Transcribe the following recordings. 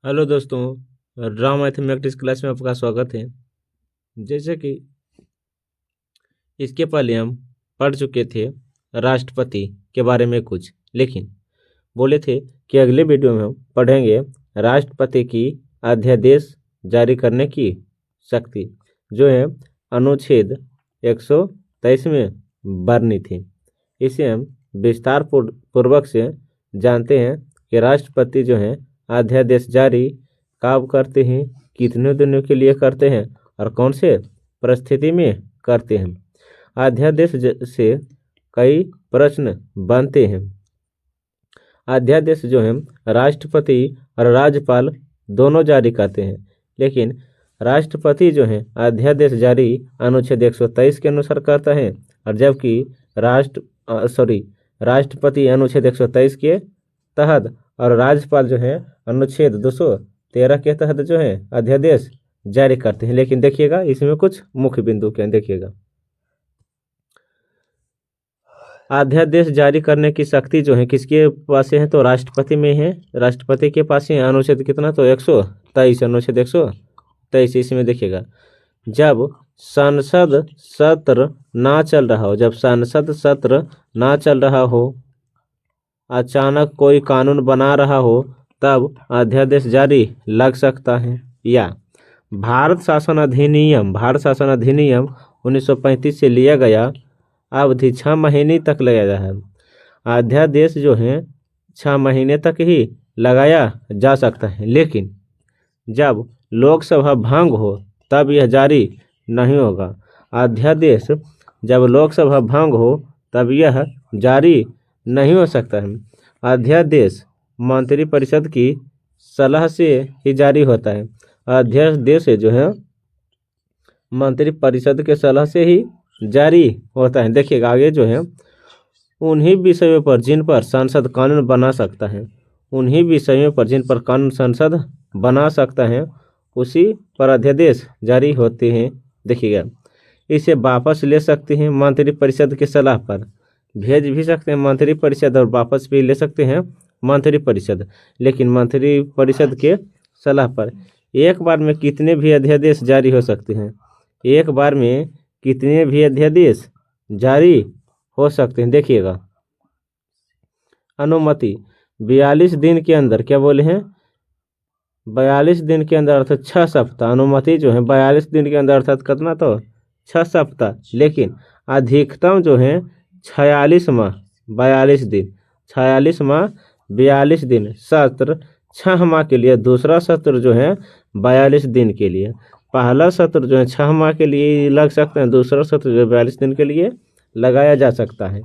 Hello दोस्तों, drama mathematics class में आपका स्वागत है। जैसे कि इसके पहले हम पढ़ चुके थे राष्ट्रपति के बारे में कुछ, लेकिन बोले थे कि अगले वीडियो में हम पढ़ेंगे राष्ट्रपति की अध्यादेश जारी करने की शक्ति, जो है अनुच्छेद 123 में वर्णित थी। इसे हम विस्तार पूर्वक से जानते हैं कि राष्ट्रपति जो है अध्यादेश जारी कब करते हैं, कितने दिनों के लिए करते हैं और कौन से परिस्थिति में करते हैं। अध्यादेश से कई प्रश्न बनते हैं। अध्यादेश जो है राष्ट्रपति और राज्यपाल दोनों जारी करते हैं, लेकिन राष्ट्रपति जो है अध्यादेश जारी अनुच्छेद 123 के अनुसार करता है, और जबकि राष्ट्रपति अनुच्छेद 123 के तहत और राज्यपाल जो है अनुच्छेद 213 के तहत जो है अध्यादेश जारी करते हैं। लेकिन देखिएगा इसमें कुछ मुख्य बिंदु क्या देखिएगा। अध्यादेश जारी करने की शक्ति जो है किसके पास है, तो राष्ट्रपति में है। राष्ट्रपति के पास है। अनुच्छेद कितना, तो 123, अनुच्छेद 123। इसमें देखिएगा जब संसद सत्र ना चल रहा हो, जब संसद सत्र ना चल रहा हो, अचानक कोई कानून बना रहा हो, तब अध्यादेश जारी लग सकता है। या भारत शासन अधिनियम 1935 से लिया गया अवधि 6 महीने तक लगाया है। अध्यादेश जो है 6 महीने तक ही लगाया जा सकता है, लेकिन जब लोकसभा भंग हो तब यह जारी नहीं होगा। अध्यादेश जब लोकसभा भंग हो तब यह जारी नहीं हो सकता है। अध्यादेश मंत्रिपरिषद की सलाह से ही जारी होता है। अध्यादेश जो है मंत्रिपरिषद के सलाह से ही जारी होता है। देखिएगा आगे जो है उन्हीं विषयों पर जिन पर संसद कानून बना सकता है, उन्हीं विषयों पर जिन पर कानून संसद बना सकता है, उसी पर अध्यादेश जारी होते हैं। देखिएगा इसे वापस ले सकते हैं मंत्रिपरिषद की सलाह पर, भेज भी सकते हैं मंत्रिपरिषद और वापस भी ले सकते हैं मंत्रिपरिषद, लेकिन मंत्रिपरिषद के सलाह पर। एक बार में कितने भी अध्यादेश जारी हो सकते हैं, एक बार में कितने भी अध्यादेश जारी हो सकते हैं। देखिएगा अनुमति 42 दिन के अंदर, क्या बोले हैं, 42 दिन के अंदर अर्थात 6 सप्ताह। अनुमति जो है 42 दिन के अंदर अर्थात कितना, तो 6 सप्ताह। लेकिन अधिकतम जो है 46 माह 42 दिन, 46 माह 42 दिन। सत्र 6 माह के लिए, दूसरा सत्र जो है 42 दिन के लिए। पहला सत्र जो है 6 माह के लिए लग सकता है, दूसरा सत्र जो है 42 दिन के लिए लगाया जा सकता है।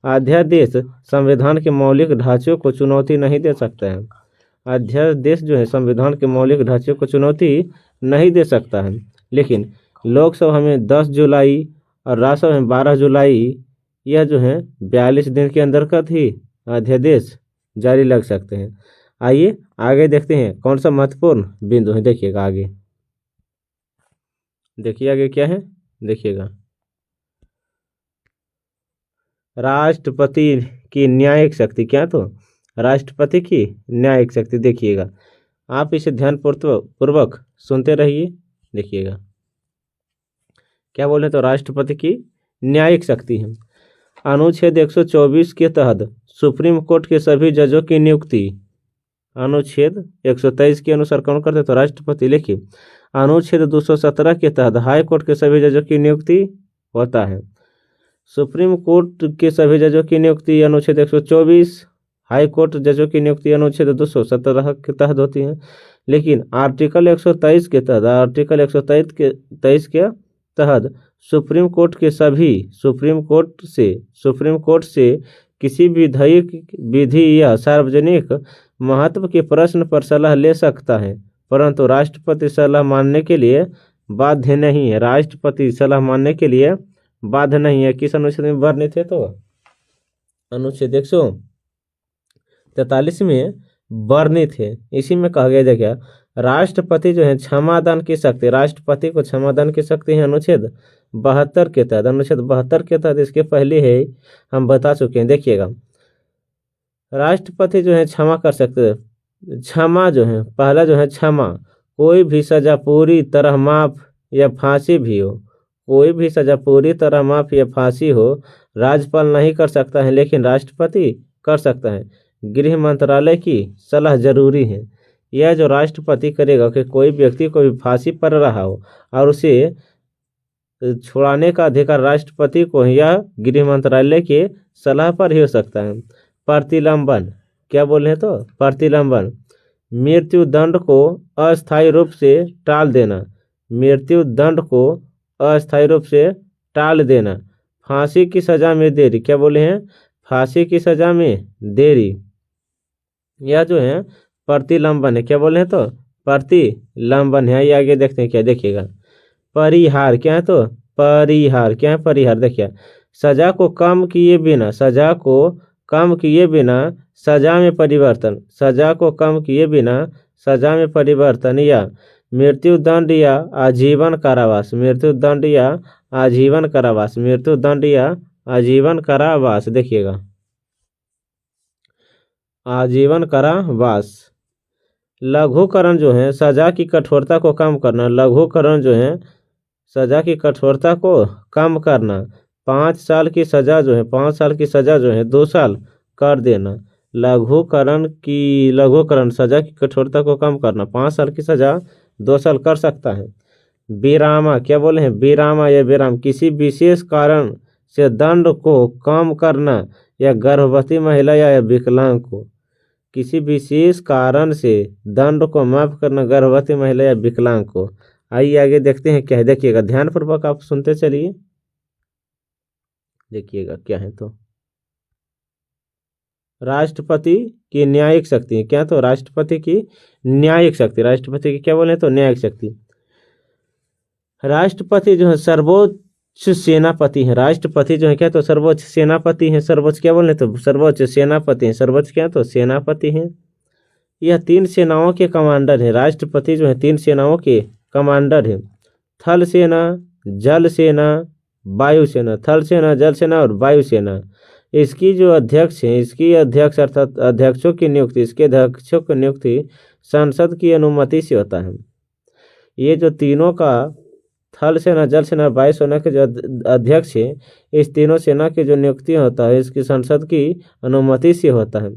अध्यादेश संविधान के मौलिक ढांचे को चुनौती नहीं दे सकता है। अध्यादेश जो है संविधान के मौलिक ढांचे को चुनौती नहीं दे सकता है, लेकिन लोकसभा में 10 जुलाई और राज्यसभा में 12 जुलाई, यह जो है 42 दिन के अंतर्गत ही अध्यादेश जारी लग सकते हैं। आइए आगे देखते हैं कौन सा महत्वपूर्ण बिंदु है। देखिएगा आगे, देखिए आगे क्या है। देखिएगा राष्ट्रपति की न्यायिक शक्ति, क्या, तो राष्ट्रपति की न्यायिक शक्ति। देखिएगा आप इसे ध्यान पूर्वक सुनते रहिए। देखिएगा क्या बोले, तो राष्ट्रपति की न्यायिक शक्ति है। अनुच्छेद 124 के तहत सुप्रीम कोर्ट के सभी जजों की नियुक्ति अनुच्छेद 123 के अनुसार कौन करते, तो राष्ट्रपति। लिखिए अनुच्छेद 217 के तहत हाई कोर्ट के सभी जजों की नियुक्ति होता है। सुप्रीम कोर्ट के सभी जजों की नियुक्ति अनुच्छेद 124, हाई कोर्ट जजों की नियुक्ति अनुच्छेद 217 के तहत होती है। लेकिन आर्टिकल 123 के तहत, आर्टिकल 123 के तहत सुप्रीम कोर्ट से किसी विधायक विधि या सार्वजनिक महत्व के प्रश्न पर सलाह ले सकता है, परंतु राष्ट्रपति सलाह मानने के लिए बाध्य नहीं है। राष्ट्रपति सलाह मानने के लिए बाध्य नहीं है। किस अनुच्छेद में वर्णित है, तो अनुच्छेद 143 में वर्णित है। इसी में कहा गया, देखिए राष्ट्रपति जो है क्षमादान की शक्ति, राष्ट्रपति को क्षमादान की शक्ति है अनुच्छेद 72 के तहत। अनुच्छेद 72 के तहत इसके पहले है हम बता चुके हैं। देखिएगा राष्ट्रपति जो है क्षमा कर सकते हैं क्षमा जो है, पहला जो है क्षमा, कोई भी सजा पूरी तरह माफ या फांसी भी हो, कोई भी सजा पूरी तरह माफ या फांसी हो राज्यपाल नहीं कर सकता है, लेकिन राष्ट्रपति कर सकता है। गृह मंत्रालय की सलाह जरूरी है। यह जो राष्ट्रपति करेगा कि कोई व्यक्ति को भी फांसी पड़ रहा हो और उसे छुड़ाने का अधिकार राष्ट्रपति को है, यह गृह मंत्रालय के सलाह पर ही हो सकता है। प्रतिलंबन, क्या बोले हैं तो प्रतिलंबन, मृत्यु दंड को अस्थायी रूप से टाल देना, मृत्यु दंड को अस्थायी रूप से टाल देना। फांसी की सजा में देरी, क्या बोले हैं, फांसी की सजा में देरी, यह जो है प्रतिलंबन है। क्या बोले हैं तो प्रतिलंबन है। ये आगे देखते हैं क्या, देखिएगा। परिहार क्या है तो परिहार, क्या है परिहार, देखिए सजा को कम किए बिना, सजा को कम किए बिना सजा में परिवर्तन, सजा को कम किए बिना सजा में परिवर्तन, या मृत्यु दंड या आजीवन कारावास, मृत्यु दंड या आजीवन कारावास, मृत्यु दंड या आजीवन कारावास, देखिएगा आजीवन कारावास। लघुकरण जो है सजा की कठोरता को कम करना, लघुकरण जो है सजा की कठोरता को कम करना। 5 साल की सजा जो है, 5 साल की सजा जो है 2 साल कर देना। लघुकरण सजा की कठोरता को कम करना, 5 साल की सजा 2 साल कर सकता है। विरामा, क्या बोले हैं, विरामा या विराम, किसी विशेष कारण से दंड को कम करना, या गर्भवती महिला या विकलांग को, किसी विशेष कारण से दंड को माफ करना गर्भवती महिला या विकलांग को। आइए आगे देखते हैं क्या है, देखिएगा ध्यानपूर्वक आप सुनते चलिए, देखिएगा क्या है तो राष्ट्रपति की न्यायिक शक्ति, क्या तो राष्ट्रपति की न्यायिक शक्ति, राष्ट्रपति की क्या बोले तो न्यायिक शक्ति। राष्ट्रपति जो है सर्वोच्च सेनापति है, राष्ट्रपति जो है क्या तो सर्वोच्च सेनापति है, सर्वोच्च क्या बोले तो सर्वोच्च सेनापति है, सर्वोच्च क्या तो सेनापति है। यह 3 सेनाओं के कमांडर है, राष्ट्रपति जो है 3 सेनाओं के कमांडर है, थल सेना, जल सेना, वायुसेना, थल सेना, जल सेना और वायुसेना। इसकी जो अध्यक्ष है, इसकी अध्यक्ष अर्थात अध्यक्षों की नियुक्ति, इसके अध्यक्षों की नियुक्ति संसद की अनुमति से होता है। ये जो तीनों का थल सेना, जल सेना, वायुसेना के जो अध्यक्ष है, इस तीनों सेना की जो नियुक्ति होता है इसकी संसद की अनुमति से होता है।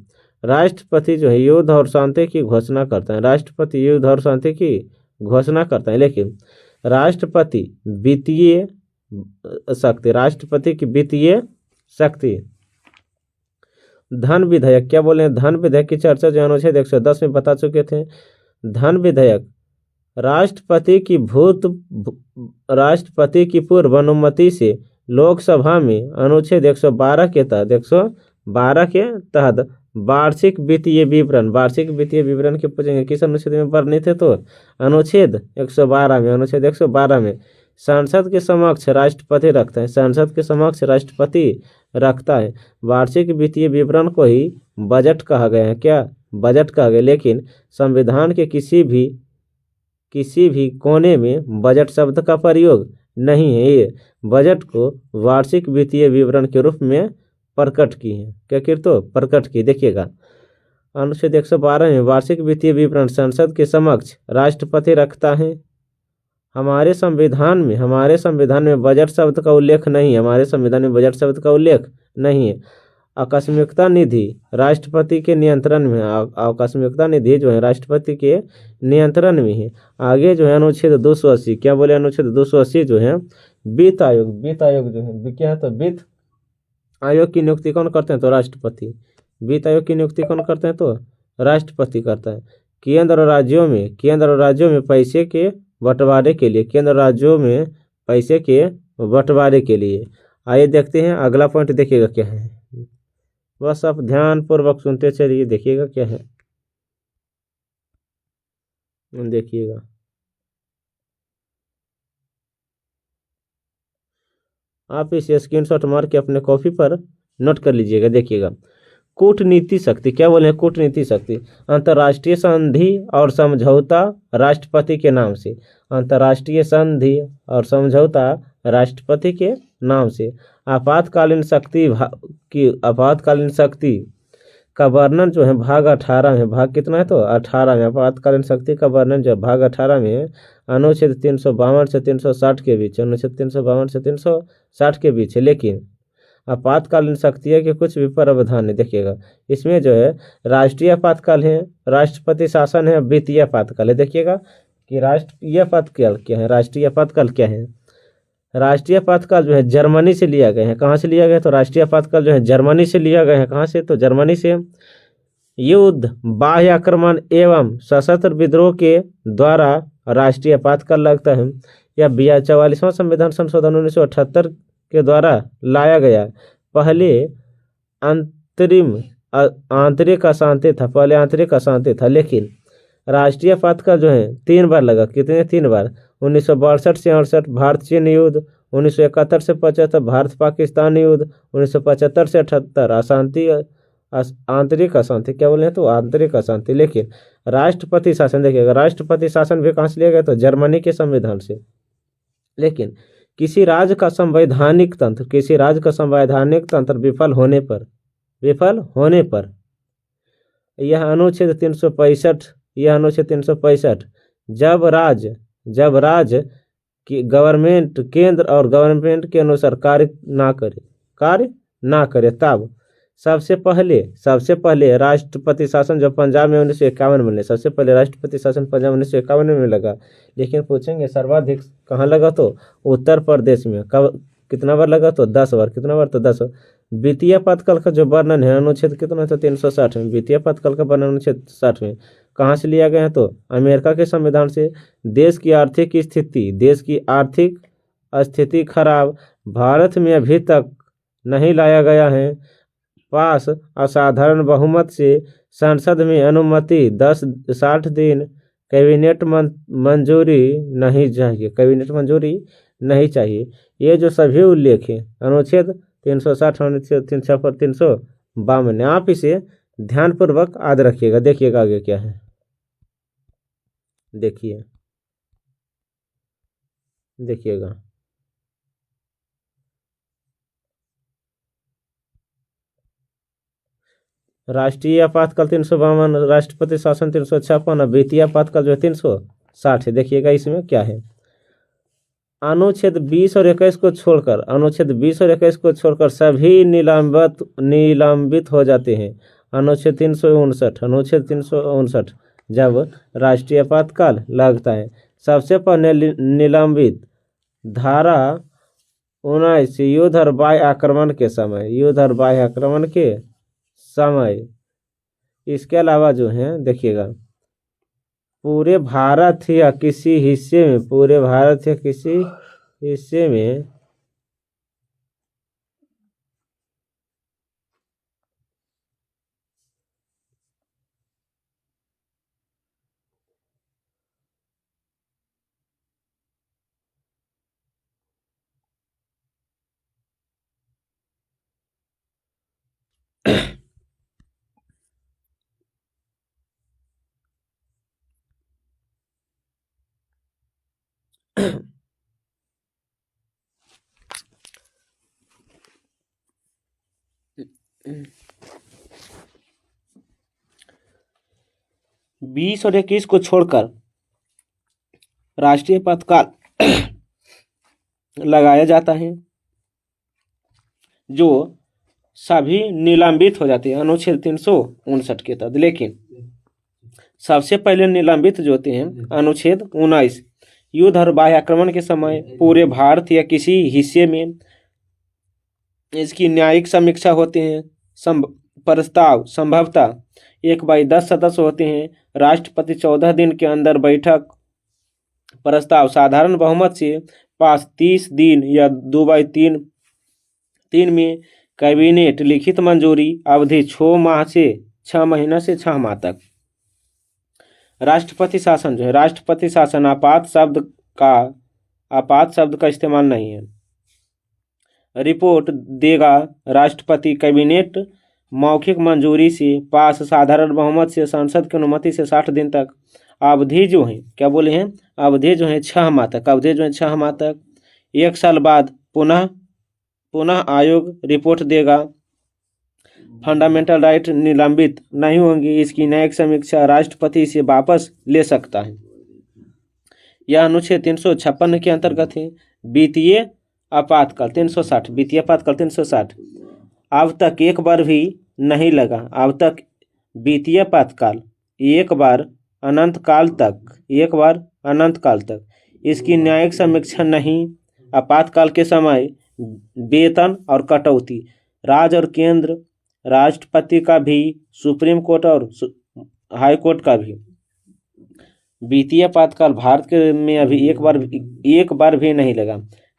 राष्ट्रपति जो है युद्ध और शांति की घोषणा करता है, राष्ट्रपति युद्ध और शांति की घोषणा करता है, लेकिन राष्ट्रपति वित्तीय शक्ति, राष्ट्रपति की वित्तीय शक्ति। धन विधेयक, क्या बोले, धन विधेयक की चर्चा जो अनुच्छेद 110 में बता चुके थे। धन विधेयक राष्ट्रपति की पूर्व अनुमति से लोकसभा में अनुच्छेद 112 के तहत वार्षिक वित्तीय विवरण, वार्षिक वित्तीय विवरण के पूछेंगे किस अनुच्छेद में वर्णित है तो अनुच्छेद 112 में, अनुच्छेद 112 में संसद के समक्ष राष्ट्रपति रखता है, संसद के समक्ष राष्ट्रपति रखता है। वार्षिक वित्तीय विवरण को ही बजट कहा गया है, क्या बजट कहा गया, लेकिन संविधान के किसी भी कोने में बजट शब्द का प्रयोग नहीं है। ये बजट को वार्षिक वित्तीय विवरण के रूप में प्रकट की है, क्या कर तो प्रकट की। देखिएगा अनुच्छेद 112 में वार्षिक वित्तीय विवरण संसद के समक्ष राष्ट्रपति रखता है। हमारे संविधान में बजट शब्द का उल्लेख नहीं है, हमारे संविधान में बजट शब्द का उल्लेख नहीं है। आकस्मिकता निधि राष्ट्रपति के नियंत्रण में, आकस्मिकता निधि जो है राष्ट्रपति के नियंत्रण में है। आगे जो है अनुच्छेद 280, क्या बोले, अनुच्छेद 280 जो है वित्त आयोग, वित्त आयोग जो है क्या है तो वित्त आयोग की नियुक्ति कौन करते हैं तो राष्ट्रपति, वित्त आयोग की नियुक्ति कौन करते हैं तो राष्ट्रपति करता है। केंद्र और राज्यों में पैसे के बंटवारे के लिए, केंद्र राज्यों में पैसे के बंटवारे के लिए। आइए देखते हैं अगला पॉइंट, देखिएगा क्या है, बस आप ध्यान पूर्वक सुनते चलिए, देखिएगा क्या है, देखिएगा आप इस स्क्रीनशॉट मार के अपने कॉपी पर नोट कर लीजिएगा। देखिएगा कूटनीति शक्ति, क्या बोले कूटनीति शक्ति, अंतर्राष्ट्रीय संधि और समझौता राष्ट्रपति के नाम से, अंतर्राष्ट्रीय संधि और समझौता राष्ट्रपति के नाम से। आपातकालीन शक्ति का वर्णन जो है भाग 18 में, भाग कितना है तो 18 में, आपातकालीन शक्ति का वर्णन जो है भाग 18 में है, अनुच्छेद 352 से 360 के बीच, अनुच्छेद 352 से 360 के बीच है। लेकिन आपातकालीन शक्तियों के कुछ भी प्रावधान है, देखिएगा इसमें जो है राष्ट्रीय आपातकाल है, राष्ट्रपति शासन है, वित्तीय आपातकाल है। देखिएगा कि राष्ट्रीय आपातकाल क्या है, राष्ट्रीय आपातकाल क्या है। राष्ट्रीय आपातकाल जो है जर्मनी से लिया गया है। कहाँ से लिया गया तो राष्ट्रीय आपातकाल जो है जर्मनी से लिया गया है। कहाँ से तो जर्मनी से। युद्ध, बाह्य आक्रमण एवं सशस्त्र विद्रोह के द्वारा राष्ट्रीय आपातकाल लगता है। यह 44वां संविधान संशोधन 1978 के द्वारा लाया गया। पहले आंतरिक अशांति था, पहले आंतरिक अशांति था, लेकिन राष्ट्रीय आपातकाल जो है 3 बार लगा। कितने 3 बार, 1962 से 68 भारत चीन युद्ध, 1971 से 75 भारत पाकिस्तान युद्ध, 1975 से 78 अशांति आंतरिक अशांति, क्या बोले तो आंतरिक अशांति। लेकिन राष्ट्रपति शासन, देखिएगा राष्ट्रपति शासन भी कहाँ से लिया गया तो जर्मनी के संविधान से। लेकिन किसी राज्य का संवैधानिक तंत्र विफल होने पर यह अनुच्छेद 365 जब राज्य की गवर्नमेंट केंद्र और गवर्नमेंट के अनुसार कार्य ना करे तब सबसे पहले राष्ट्रपति शासन जो पंजाब में 1951 में, सबसे पहले राष्ट्रपति शासन पंजाब 1951 में लगा। लेकिन पूछेंगे सर्वाधिक कहाँ लगा तो उत्तर प्रदेश में। कब, कितना बार लगा तो 10 बार। कितना बार तो 10 बार। वित्तीय आपातकाल का जो वर्णन है अनुच्छेद कितना है तो 360 में। वित्तीय आपातकाल का वर्णन अनुच्छेद 60 में कहाँ से लिया गया है तो अमेरिका के संविधान से। देश की आर्थिक स्थिति खराब, भारत में अभी तक नहीं लाया गया है। पास असाधारण बहुमत से संसद में अनुमति 60 दिन, कैबिनेट मंजूरी नहीं चाहिए। ये जो सभी उल्लेख है अनुच्छेद 360, अनुच्छेद 352, आप इसे ध्यानपूर्वक याद रखिएगा। देखिएगा आगे क्या है, देखिएगा राष्ट्रीय आपातकाल 352, राष्ट्रपति शासन 356, वित्तीय आपातकाल जो है 360 है। देखिएगा इसमें क्या है, अनुच्छेद 20 और 21 को छोड़कर सभी निलंबित हो जाते हैं। अनुच्छेद 359 जब राष्ट्रीय आपातकाल लगता है। सबसे पहले निलंबित धारा 19 युद्ध और बाह्य आक्रमण के समय। इसके अलावा जो है देखिएगा पूरे भारत या किसी हिस्से में बीस और 21 को छोड़कर राष्ट्रीय आपातकाल लगाया जाता है, जो सभी निलंबित हो जाते हैं अनुच्छेद 359 के तहत। लेकिन सबसे पहले निलंबित जो होते हैं अनुच्छेद 19 युद्ध और बाह्य आक्रमण के समय पूरे भारत या किसी हिस्से में। इसकी न्यायिक समीक्षा होते हैं। प्रस्ताव संभवतः 1/10 सदस्य होते हैं। राष्ट्रपति 14 दिन के अंदर बैठक प्रस्ताव साधारण बहुमत से पास 30 दिन या 2/3 में। कैबिनेट लिखित मंजूरी अवधि 6 महीना से 6 माह तक। राष्ट्रपति शासन जो है, राष्ट्रपति शासन आपात शब्द का इस्तेमाल नहीं है। रिपोर्ट देगा राष्ट्रपति, कैबिनेट मौखिक मंजूरी से पास साधारण बहुमत से संसद की अनुमति से 60 दिन तक। अवधि जो है क्या बोले हैं, अवधि जो है 6 माह तक। अवधि जो है 6 माह तक। 1 साल बाद पुनः आयोग रिपोर्ट देगा। फंडामेंटल राइट निलंबित नहीं होंगी। इसकी न्यायिक समीक्षा राष्ट्रपति इसे वापस ले सकता है। यह अनुच्छेद 356 के अंतर्गत है। वित्तीय आपातकाल 360, वित्तीय आपातकाल 360 अब तक एक बार भी नहीं लगा। अब तक वित्तीय आपातकाल एक बार अनंत काल तक इसकी न्यायिक समीक्षा नहीं। आपातकाल के समय वेतन और कटौती राज्य और केंद्र, राष्ट्रपति का भी, सुप्रीम कोर्ट और हाई कोर्ट का भी। वित्तीय आपातकाल भारत में अभी एक बार भी नहीं लगा।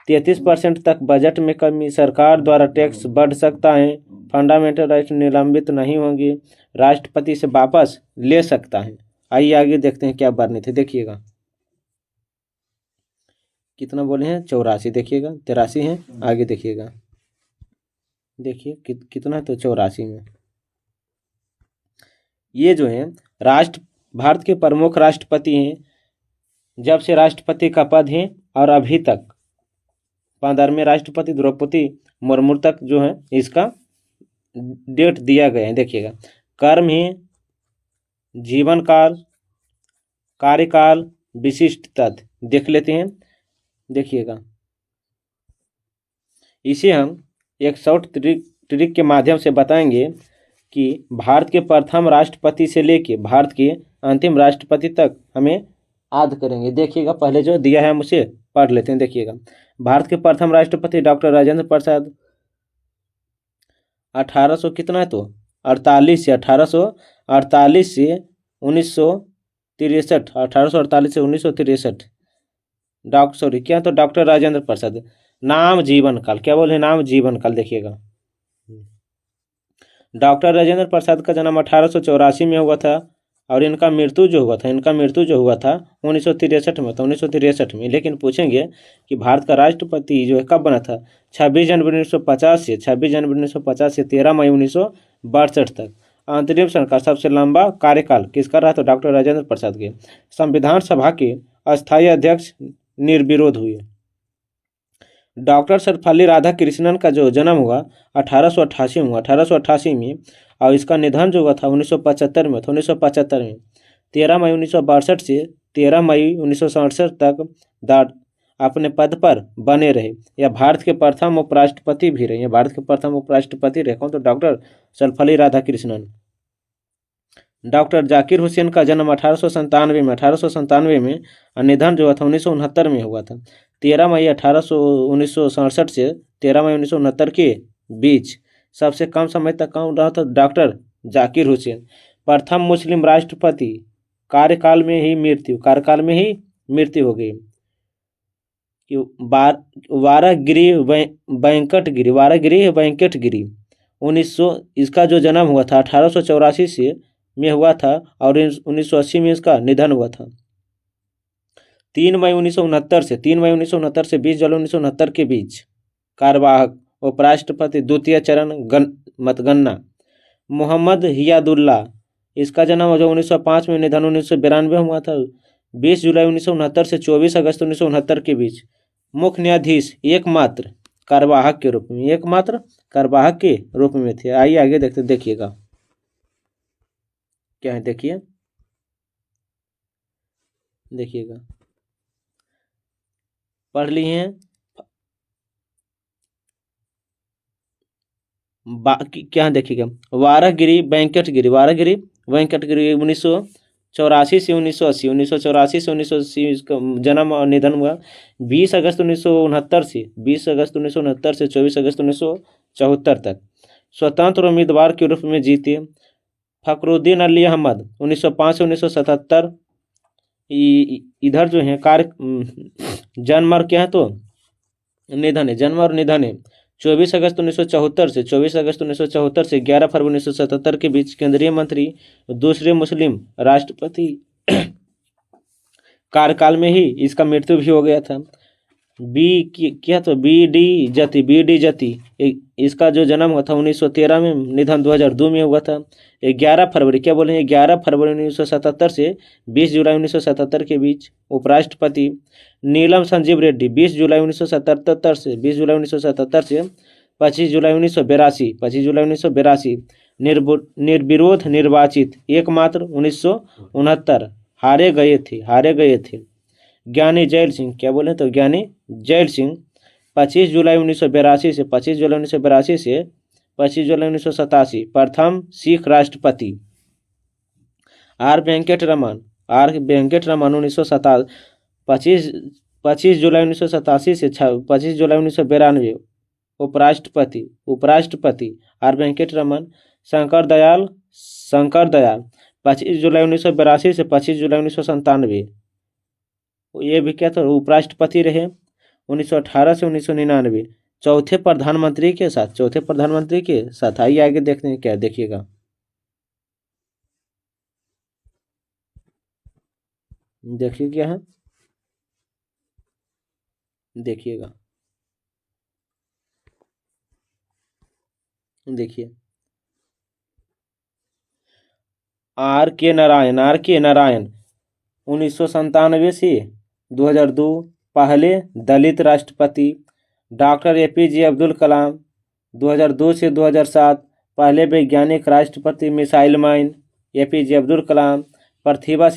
33% तक बजट में कमी, सरकार द्वारा टैक्स बढ़ सकता है, फंडामेंटल राइट निलंबित नहीं होंगे, राष्ट्रपति से वापस ले सकता है। आइए आगे देखते हैं क्या वर्णित है। देखिएगा कितना बोले हैं 84, देखिएगा 83 है। आगे देखिएगा, देखिए कितना तो 84 में। ये जो है भारत के प्रमुख राष्ट्रपति हैं, जब से राष्ट्रपति का पद है और अभी तक 15वें राष्ट्रपति द्रौपदी मुर्मू तक जो है इसका डेट दिया गया है। देखिएगा कर्म है, जीवन काल, कार्यकाल, विशिष्ट तथ्य देख लेते हैं। देखिएगा इसे हम एक शॉर्ट ट्रिक के माध्यम से बताएंगे कि भारत के प्रथम राष्ट्रपति से लेके भारत के अंतिम राष्ट्रपति तक हमें याद करेंगे। देखिएगा पहले जो दिया है हम उसे पढ़ लेते हैं। देखिएगा भारत के प्रथम राष्ट्रपति डॉक्टर राजेंद्र प्रसाद 1800 कितना है तो 48 से 1848 से 1963 1848 से 1963 डॉक्टर राजेंद्र प्रसाद। नाम जीवन काल, क्या बोले नाम जीवन काल। देखिएगा डॉक्टर राजेंद्र प्रसाद का जन्म 1884 में हुआ था और इनका मृत्यु जो हुआ था 1963 में था, 1963 में। लेकिन पूछेंगे कि भारत का राष्ट्रपति जो है कब बना था? 26 जनवरी 1950 से 13 मई 1962 तक। अंतरिम सरकार सबसे लंबा कार्यकाल किसका रहा? तो डॉक्टर राजेंद्र प्रसाद के। संविधान सभा के अस्थायी अध्यक्ष निर्विरोध हुए। डॉक्टर सर्वपल्ली राधाकृष्णन का जो जन्म हुआ 1888 में और इसका निधन जो हुआ था 1975 में था। 1975 में 13 मई 1962 से 13 मई 1967 तक अपने पद पर बने रहे। यह भारत के प्रथम उपराष्ट्रपति भी रहे। कौन? तो डॉक्टर सर्वपल्ली राधाकृष्णन। डॉक्टर जाकिर हुसैन का जन्म 1897 में और निधन जो हुआ था 1969 में हुआ था। 13 मई 1967 से 13 मई 1969 के बीच सबसे कम समय तक कौन रहा था? डॉक्टर जाकिर हुसैन। प्रथम मुस्लिम राष्ट्रपति, कार्यकाल में ही मृत्यु हो गई। वारागिरी वेंकटगिरी 1900 इसका जो जन्म हुआ था 1884 से में हुआ था और 1980 में इसका निधन हुआ था। 3 मई 1969 से 20 जुलाई 1969 के बीच कार्यवाहक उपराष्ट्रपति द्वितीय चरण मतगणना मोहम्मद हियादुल्ला, इसका जन्म जो 1905 में, निधन 1992 में हुआ था। 20 जुलाई 1969 से 24 अगस्त 1969 के बीच मुख्य न्यायाधीश एकमात्र कार्यवाहक के रूप में थे। आइए आगे देखते, देखिएगा क्या है। देखिएगा पढ़ लिए हैं। क्या देखिएगा वारागिरी वेंकटगिरी 1984 से 1980 इसका जन्म और निधन हुआ। 20 अगस्त 1969 से 24 अगस्त 1974 तक स्वतंत्र उम्मीदवार के रूप में जीते। फखरुद्दीन अली अहमद 1905 से 1977 इधर जो है जन्म और क्या है तो निधन है। 24 अगस्त 1974 से 11 फरवरी 1977 के बीच केंद्रीय मंत्री, दूसरे मुस्लिम राष्ट्रपति कार्यकाल में ही इसका मृत्यु भी हो गया था। बी डी जति इसका जो जन्म हुआ था 1913 में, निधन 2002 में हुआ था। 11 फरवरी 1977 से 20 जुलाई 1977 के बीच उपराष्ट्रपति। नीलम संजीव रेड्डी 20 जुलाई 1977 से 25 जुलाई 1982 निर्विरोध निर्वाचित एकमात्र 1969 हारे गए थे। ज्ञानी जैल सिंह, क्या बोले तो ज्ञानी जैल सिंह 25 जुलाई 1982 से 25 जुलाई 1982 से 25 जुलाई 1987 प्रथम सिख राष्ट्रपति। आर वेंकट रमन 25 जुलाई 1987 से 25 जुलाई 1992 उपराष्ट्रपति आर वेंकट रमन। शंकर दयाल 25 जुलाई 1982 से 25 जुलाई 1997 ये भी क्या था, उपराष्ट्रपति रहे 1918 से 1999। चौथे प्रधानमंत्री के साथ आइए आगे देखते हैं क्या, देखिएगा देखिए क्या है, देखिएगा देखिए आर के नारायण 1997 से 2002 पहले दलित राष्ट्रपति। डॉक्टर APJ अब्दुल कलाम 2002 से 2007 पहले वैज्ञानिक राष्ट्रपति missile man APJ Abdul Kalam. Pratibha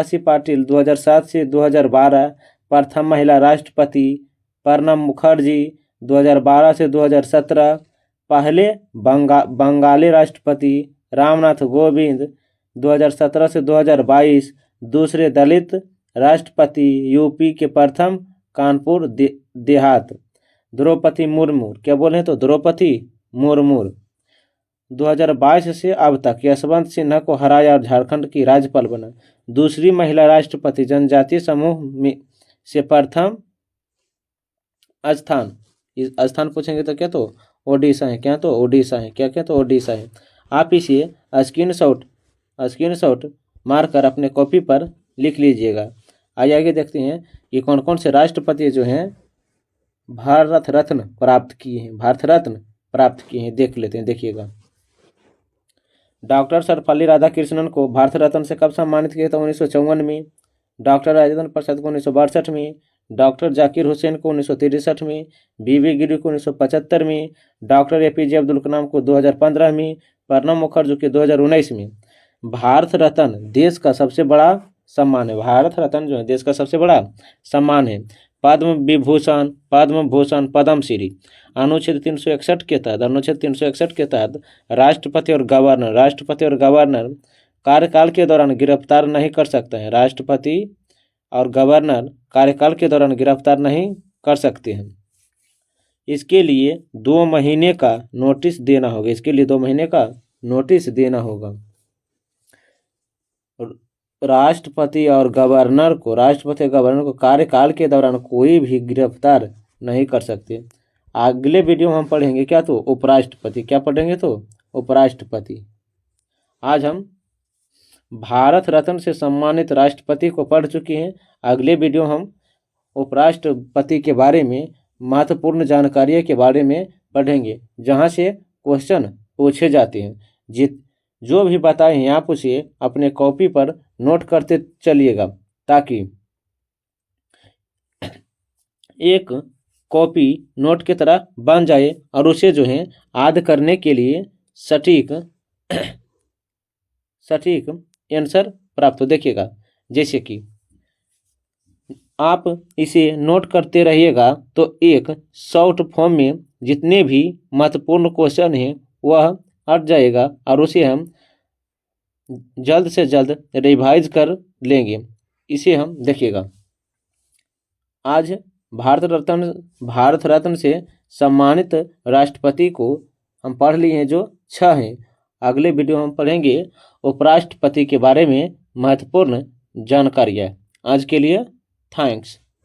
Singh Patil 2007 से 2012 प्रथम महिला राष्ट्रपति। प्रणब मुखर्जी 2012 से 2017 पहले बंगाली राष्ट्रपति। रामनाथ कोविंद 2017 से 2022 दूसरे दलित राष्ट्रपति। यूपी के प्रथम कानपुर देहात। द्रौपदी मुर्मू, क्या बोले तो द्रौपदी मुर्मू 2022 से अब तक यशवंत सिन्हा को हराया और झारखंड की राज्यपाल बना। दूसरी महिला राष्ट्रपति। जनजातीय समूह में से प्रथम स्थान पूछेंगे तो क्या तो ओडिशा है, क्या तो ओडिशा है, क्या तो ओडिशा है। आप इसे स्क्रीनशॉट मारकर अपने कॉपी पर लिख लीजिएगा। आगे देखते हैं कि कौन कौन से राष्ट्रपति जो हैं भारत रत्न प्राप्त किए हैं, देख लेते हैं, देखिएगा। डॉक्टर सर्वपल्ली राधाकृष्णन को भारत रत्न से कब सम्मानित किया था? 1954 में। डॉक्टर राजेंद्र प्रसाद को 1962 में। डॉक्टर जाकिर हुसैन को 1963 में। BB गिरी को 1975 में। डॉक्टर APJ अब्दुल कलाम को 2015 में। प्रणब मुखर्जी के 2019 में। भारत रत्न देश का सबसे बड़ा सम्मान है। भारत रत्न जो है देश का सबसे बड़ा सम्मान है। पद्म विभूषण, पद्मश्री अनुच्छेद 361 के तहत राष्ट्रपति और गवर्नर कार्यकाल के दौरान गिरफ्तार नहीं कर सकते हैं। राष्ट्रपति और गवर्नर कार्यकाल के दौरान गिरफ्तार नहीं कर सकते हैं। इसके लिए 2 महीने का नोटिस देना होगा। राष्ट्रपति और गवर्नर को कार्यकाल के दौरान कोई भी गिरफ्तार नहीं कर सकते। अगले वीडियो में हम पढ़ेंगे क्या तो उपराष्ट्रपति। क्या पढ़ेंगे तो उपराष्ट्रपति। आज हम भारत रत्न से सम्मानित राष्ट्रपति को पढ़ चुके हैं। अगले वीडियो हम उपराष्ट्रपति के बारे में महत्वपूर्ण जानकारियों के बारे में पढ़ेंगे, जहां से क्वेश्चन पूछे जाते हैं। जो भी बताए हैं आप उसे अपने कॉपी पर नोट करते चलिएगा, ताकि एक कॉपी नोट की तरह बन जाए और उसे जो है याद करने के लिए सटीक आंसर प्राप्त हो। देखिएगा, जैसे कि आप इसे नोट करते रहिएगा तो एक शॉर्ट फॉर्म में जितने भी महत्वपूर्ण क्वेश्चन हैं वह हट जाएगा और उसे हम जल्द से जल्द रिवाइज कर लेंगे। इसे हम देखिएगा, आज भारत रत्न से सम्मानित राष्ट्रपति को हम पढ़ लिए हैं जो 6 हैं। अगले वीडियो में हम पढ़ेंगे उपराष्ट्रपति के बारे में महत्वपूर्ण जानकारियाँ। आज के लिए थैंक्स।